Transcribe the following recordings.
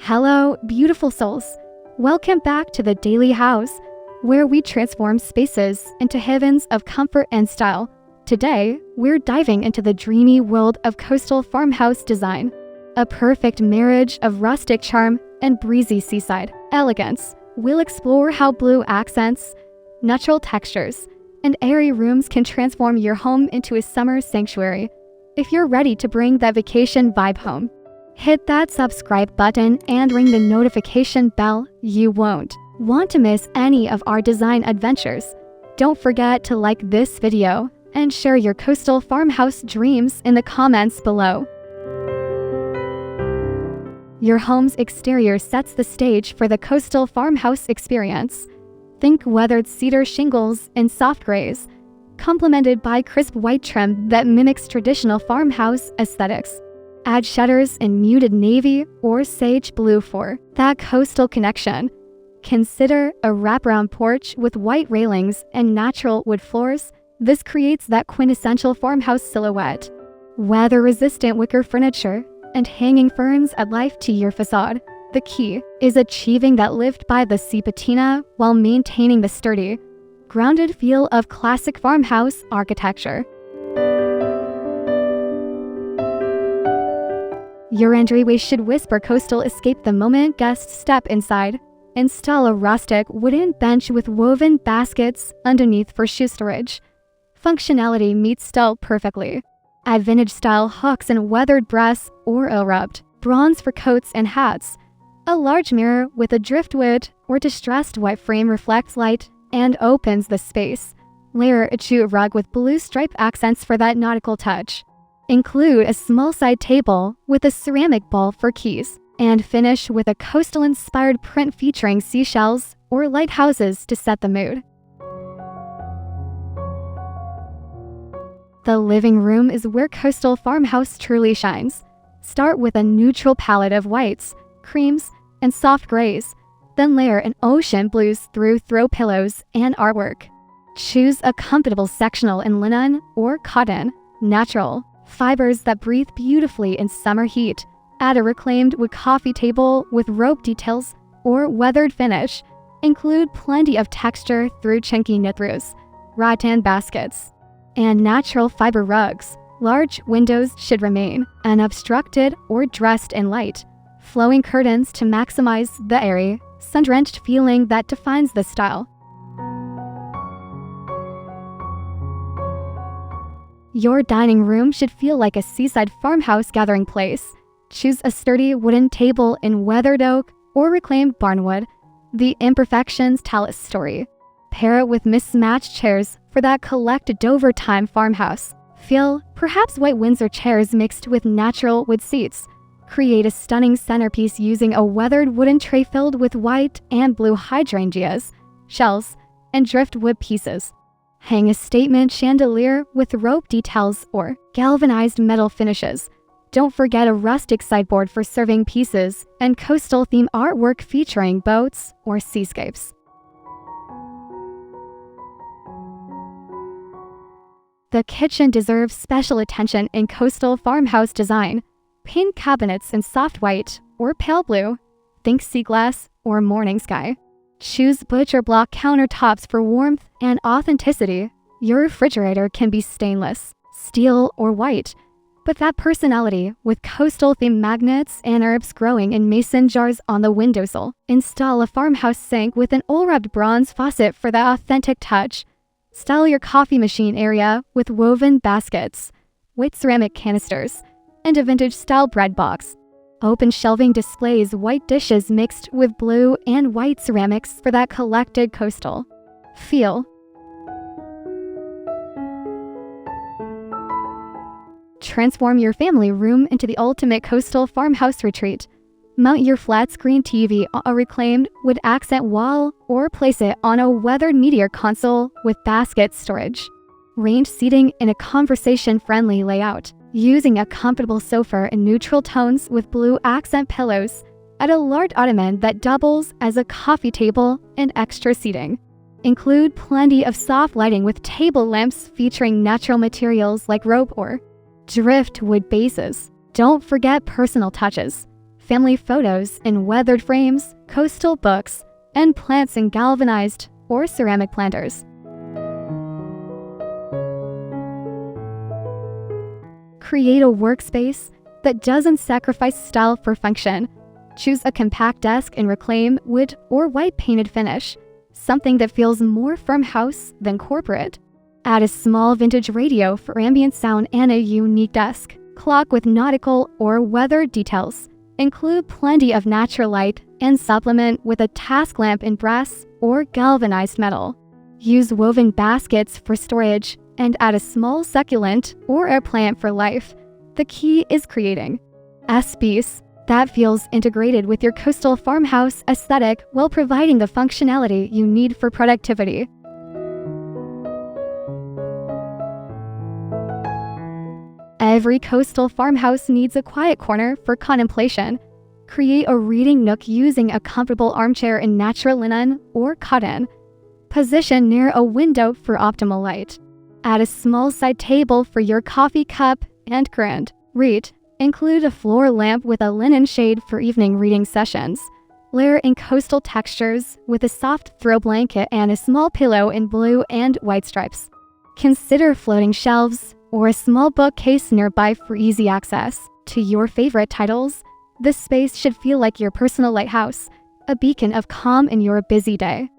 Hello, beautiful souls. Welcome back to the Daily House, where we transform spaces into heavens of comfort and style. Today, we're diving into the dreamy world of coastal farmhouse design, a perfect marriage of rustic charm and breezy seaside elegance. We'll explore how blue accents, natural textures, and airy rooms can transform your home into a summer sanctuary. If you're ready to bring that vacation vibe home, hit that subscribe button and ring the notification bell. You won't want to miss any of our design adventures. Don't forget to like this video and share your coastal farmhouse dreams in the comments below. Your home's exterior sets the stage for the coastal farmhouse experience. Think weathered cedar shingles and soft grays, complemented by crisp white trim that mimics traditional farmhouse aesthetics. Add shutters in muted navy or sage blue for that coastal connection. Consider a wraparound porch with white railings and natural wood floors. This creates that quintessential farmhouse silhouette. Weather-resistant wicker furniture and hanging ferns add life to your facade. The key is achieving that lift by the sea patina while maintaining the sturdy, grounded feel of classic farmhouse architecture. Your entryway should whisper coastal escape the moment guests step inside. Install a rustic wooden bench with woven baskets underneath for shoe storage. Functionality meets style perfectly. Add vintage-style hooks and weathered brass or oil-rubbed bronze for coats and hats. A large mirror with a driftwood or distressed white frame reflects light and opens the space. Layer a jute rug with blue stripe accents for that nautical touch. Include a small side table with a ceramic bowl for keys, and finish with a coastal-inspired print featuring seashells or lighthouses to set the mood. The living room is where coastal farmhouse truly shines. Start with a neutral palette of whites, creams, and soft grays, then layer an ocean blues through throw pillows and artwork. Choose a comfortable sectional in linen or cotton, natural fibers that breathe beautifully in summer heat. Add a reclaimed wood coffee table with rope details or weathered finish. Include plenty of texture through chunky knit-throughs, rattan baskets, and natural fiber rugs. Large windows should remain unobstructed or dressed in light, flowing curtains to maximize the airy, sun-drenched feeling that defines the style. Your dining room should feel like a seaside farmhouse gathering place. Choose a sturdy wooden table in weathered oak or reclaimed barnwood. The imperfections tell a story. Pair it with mismatched chairs for that collected over-time farmhouse feel, perhaps white Windsor chairs mixed with natural wood seats. Create a stunning centerpiece using a weathered wooden tray filled with white and blue hydrangeas, shells, and driftwood pieces. Hang a statement chandelier with rope details or galvanized metal finishes. Don't forget a rustic sideboard for serving pieces and coastal theme artwork featuring boats or seascapes. The kitchen deserves special attention in coastal farmhouse design. Paint cabinets in soft white or pale blue. Think sea glass or morning sky. Choose butcher block countertops for warmth and authenticity. Your refrigerator can be stainless, steel, or white, but that personality with coastal themed magnets and herbs growing in mason jars on the windowsill. Install a farmhouse sink with an oil-rubbed bronze faucet for the authentic touch. Style your coffee machine area with woven baskets, white ceramic canisters, and a vintage-style bread box. Open shelving displays white dishes mixed with blue and white ceramics for that collected coastal feel. Transform your family room into the ultimate coastal farmhouse retreat. Mount your flat screen TV on a reclaimed wood accent wall or place it on a weathered meteor console with basket storage. Range seating in a conversation-friendly layout, using a comfortable sofa in neutral tones with blue accent pillows. Add a large ottoman that doubles as a coffee table and extra seating. Include plenty of soft lighting with table lamps featuring natural materials like rope or driftwood bases. Don't forget personal touches. family photos in weathered frames, coastal books, and plants in galvanized or ceramic planters. Create a workspace that doesn't sacrifice style for function. Choose a compact desk and reclaim wood or white painted finish, something that feels more farmhouse than corporate. Add a small vintage radio for ambient sound and a unique desk clock with nautical or weather details. Include plenty of natural light and supplement with a task lamp in brass or galvanized metal. Use woven baskets for storage and add a small succulent or a plant for life. The key is creating a space that feels integrated with your coastal farmhouse aesthetic while providing the functionality you need for productivity. Every coastal farmhouse needs a quiet corner for contemplation. Create a reading nook using a comfortable armchair in natural linen or cotton. Position near a window for optimal light. Add a small side table for your coffee cup and current read. Include a floor lamp with a linen shade for evening reading sessions. Layer in coastal textures with a soft throw blanket and a small pillow in blue and white stripes. Consider floating shelves or a small bookcase nearby for easy access to your favorite titles. This space should feel like your personal lighthouse, a beacon of calm in your busy day.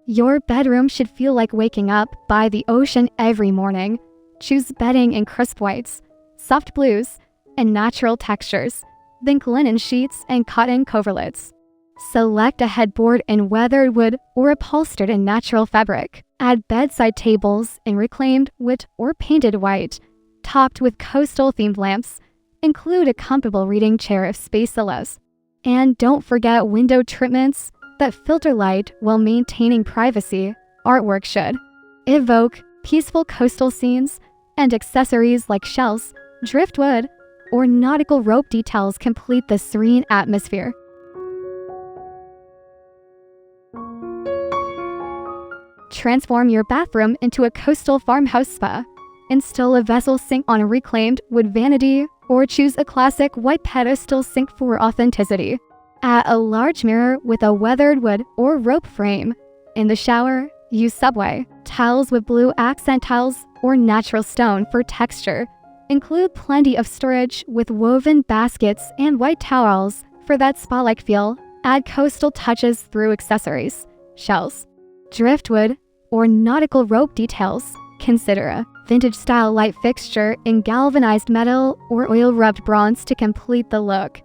Your bedroom should feel like waking up by the ocean every morning. Choose bedding in crisp whites, soft blues, and natural textures. Think linen sheets and cotton coverlets. Select a headboard in weathered wood or upholstered in natural fabric. Add bedside tables in reclaimed wood or painted white, topped with coastal-themed lamps. Include a comfortable reading chair if space allows. And don't forget window treatments that filter light while maintaining privacy. Artwork should evoke peaceful coastal scenes, and accessories like shells, driftwood, or nautical rope details complete the serene atmosphere. Transform your bathroom into a coastal farmhouse spa. Install a vessel sink on a reclaimed wood vanity or choose a classic white pedestal sink for authenticity. Add a large mirror with a weathered wood or rope frame. In the shower, use subway tiles with blue accent tiles or natural stone for texture. Include plenty of storage with woven baskets and white towels for that spa-like feel. Add coastal touches through accessories, shells, driftwood, or nautical rope details. Consider a vintage-style light fixture in galvanized metal or oil-rubbed bronze to complete the look.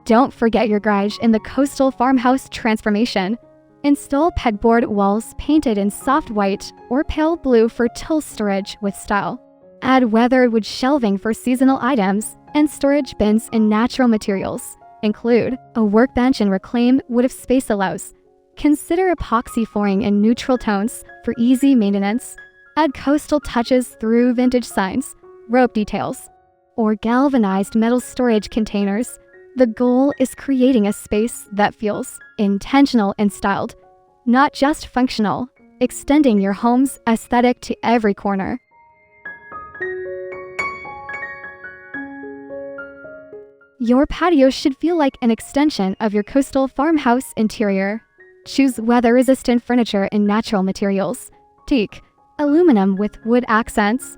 Don't forget your garage in the coastal farmhouse transformation. Install pegboard walls painted in soft white or pale blue for tool storage with style. Add weathered wood shelving for seasonal items and storage bins in natural materials. Include a workbench in reclaimed wood if space allows. Consider epoxy flooring in neutral tones for easy maintenance. Add coastal touches through vintage signs, rope details, or galvanized metal storage containers. The goal is creating a space that feels intentional and styled, not just functional, extending your home's aesthetic to every corner. Your patio should feel like an extension of your coastal farmhouse interior. Choose weather-resistant furniture in natural materials, teak, aluminum with wood accents,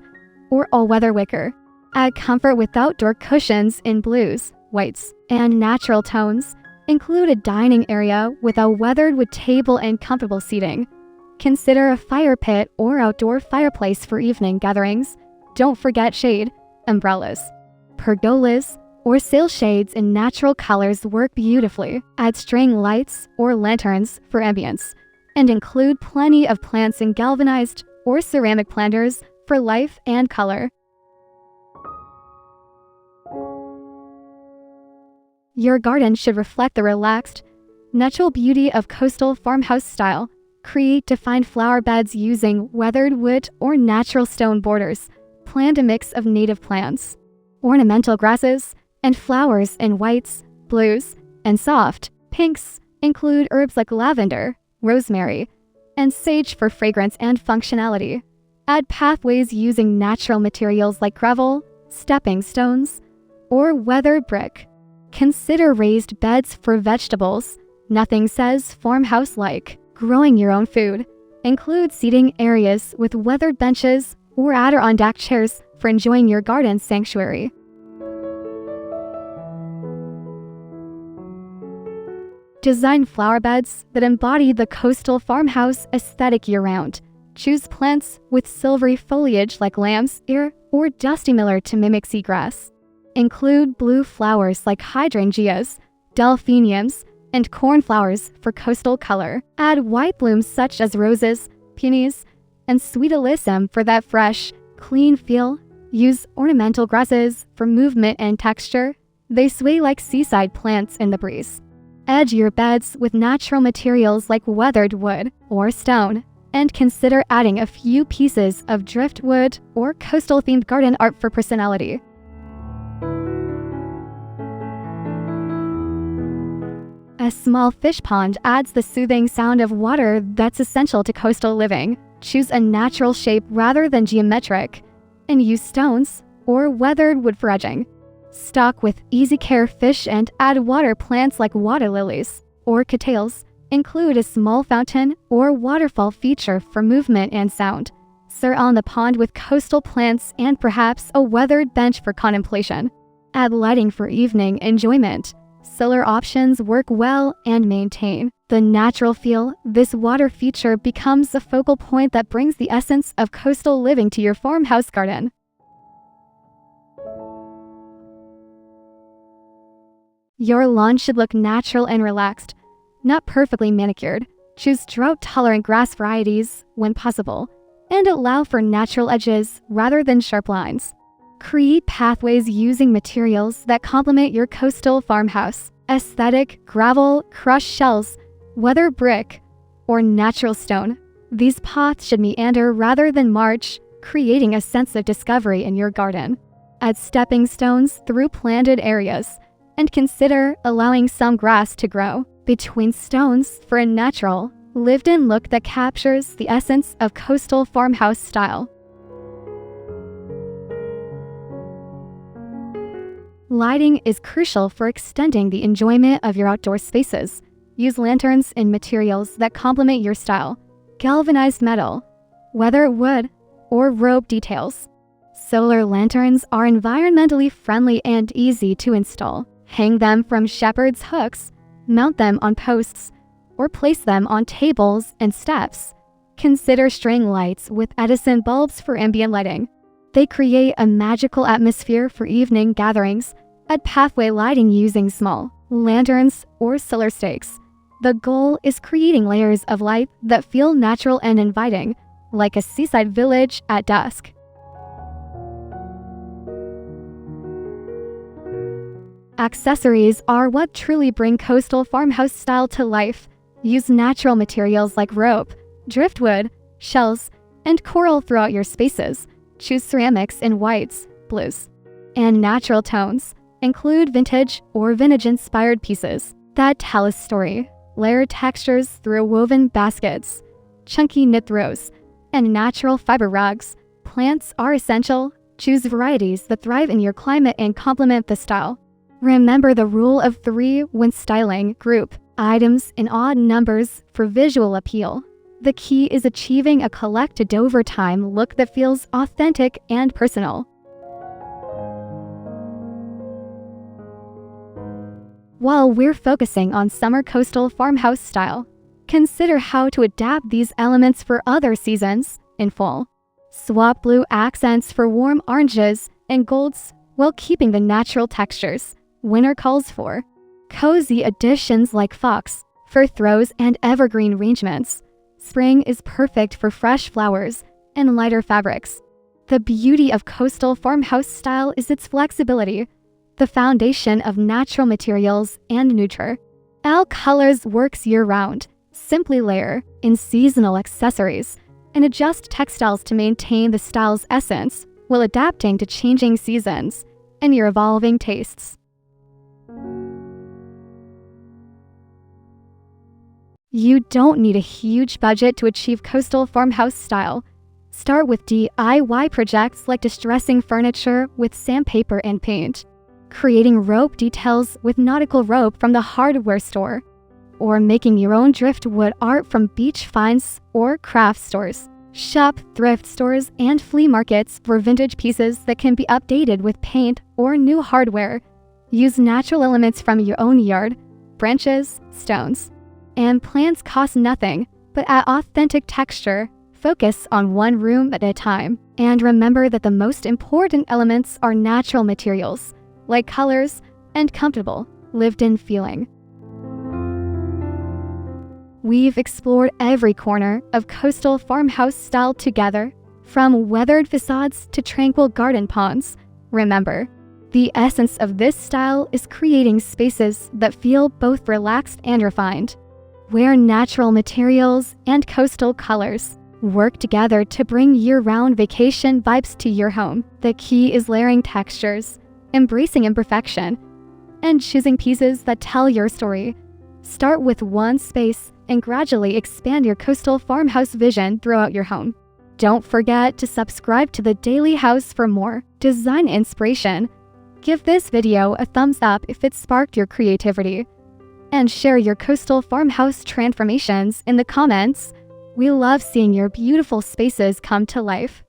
or all-weather wicker. Add comfort with outdoor cushions in blues, whites, and natural tones. Include a dining area with a weathered wood table and comfortable seating. Consider a fire pit or outdoor fireplace for evening gatherings. Don't forget shade, umbrellas, pergolas, or sail shades in natural colors work beautifully. Add string lights or lanterns for ambience, and include plenty of plants in galvanized or ceramic planters for life and color. Your garden should reflect the relaxed, natural beauty of coastal farmhouse style. Create defined flower beds using weathered wood or natural stone borders. Plant a mix of native plants, ornamental grasses, and flowers in whites, blues, and soft pinks. Include herbs like lavender, rosemary, and sage for fragrance and functionality. Add pathways using natural materials like gravel, stepping stones, or weathered brick. Consider raised beds for vegetables. Nothing says farmhouse-like. Growing your own food. Include seating areas with weathered benches or Adirondack chairs for enjoying your garden's sanctuary. Design flower beds that embody the coastal farmhouse aesthetic year-round. Choose plants with silvery foliage like lamb's ear or dusty miller to mimic seagrass. Include blue flowers like hydrangeas, delphiniums, and cornflowers for coastal color. Add white blooms such as roses, peonies, and sweet alyssum for that fresh, clean feel. Use ornamental grasses for movement and texture. They sway like seaside plants in the breeze. Edge your beds with natural materials like weathered wood or stone, and consider adding a few pieces of driftwood or coastal-themed garden art for personality. A small fish pond adds the soothing sound of water that's essential to coastal living. Choose a natural shape rather than geometric, and use stones or weathered wood for edging. Stock with easy care fish and add water plants like water lilies or cattails. Include a small fountain or waterfall feature for movement and sound. Surround the pond with coastal plants and perhaps a weathered bench for contemplation. Add lighting for evening enjoyment. Solar options work well and maintain the natural feel. This water feature becomes a focal point that brings the essence of coastal living to your farmhouse garden. Your lawn should look natural and relaxed, not perfectly manicured. Choose drought-tolerant grass varieties when possible, and allow for natural edges rather than sharp lines. Create pathways using materials that complement your coastal farmhouse. Aesthetic, gravel, crushed shells, weathered brick, or natural stone. These paths should meander rather than march, creating a sense of discovery in your garden. Add stepping stones through planted areas, and consider allowing some grass to grow between stones for a natural, lived-in look that captures the essence of coastal farmhouse style. Lighting is crucial for extending the enjoyment of your outdoor spaces. Use lanterns in materials that complement your style. Galvanized metal, weathered wood, or rope details. Solar lanterns are environmentally friendly and easy to install. Hang them from shepherd's hooks, mount them on posts, or place them on tables and steps. Consider string lights with Edison bulbs for ambient lighting. They create a magical atmosphere for evening gatherings. Add pathway lighting using small lanterns or solar stakes. The goal is creating layers of light that feel natural and inviting, like a seaside village at dusk. Accessories are what truly bring coastal farmhouse style to life. Use natural materials like rope, driftwood, shells, and coral throughout your spaces. Choose ceramics in whites, blues, and natural tones. Include vintage or vintage-inspired pieces that tell a story. Layer textures through woven baskets, chunky knit throws, and natural fiber rugs. Plants are essential. Choose varieties that thrive in your climate and complement the style. Remember the rule of 3 when styling. Group items in odd numbers for visual appeal. The key is achieving a collected over time look that feels authentic and personal. While we're focusing on summer coastal farmhouse style, consider how to adapt these elements for other seasons in fall. Swap blue accents for warm oranges and golds while keeping the natural textures winter calls for. Cozy additions like fox, fir throws, and evergreen arrangements. Spring is perfect for fresh flowers and lighter fabrics. The beauty of coastal farmhouse style is its flexibility, the foundation of natural materials and nurture. All colors works year-round. Simply layer in seasonal accessories and adjust textiles to maintain the style's essence while adapting to changing seasons and your evolving tastes. You don't need a huge budget to achieve coastal farmhouse style. Start with DIY projects like distressing furniture with sandpaper and paint, creating rope details with nautical rope from the hardware store, or making your own driftwood art from beach finds or craft stores. Shop thrift stores and flea markets for vintage pieces that can be updated with paint or new hardware. Use natural elements from your own yard, branches, stones. And plants cost nothing, but add authentic texture. Focus on one room at a time. And remember that the most important elements are natural materials, like colors and comfortable, lived-in feeling. We've explored every corner of coastal farmhouse style together, from weathered facades to tranquil garden ponds. Remember, the essence of this style is creating spaces that feel both relaxed and refined, where natural materials and coastal colors work together to bring year-round vacation vibes to your home. The key is layering textures, embracing imperfection, and choosing pieces that tell your story. Start with one space and gradually expand your coastal farmhouse vision throughout your home. Don't forget to subscribe to the Daily House for more design inspiration. Give this video a thumbs up if it sparked your creativity. And share your coastal farmhouse transformations in the comments. We love seeing your beautiful spaces come to life.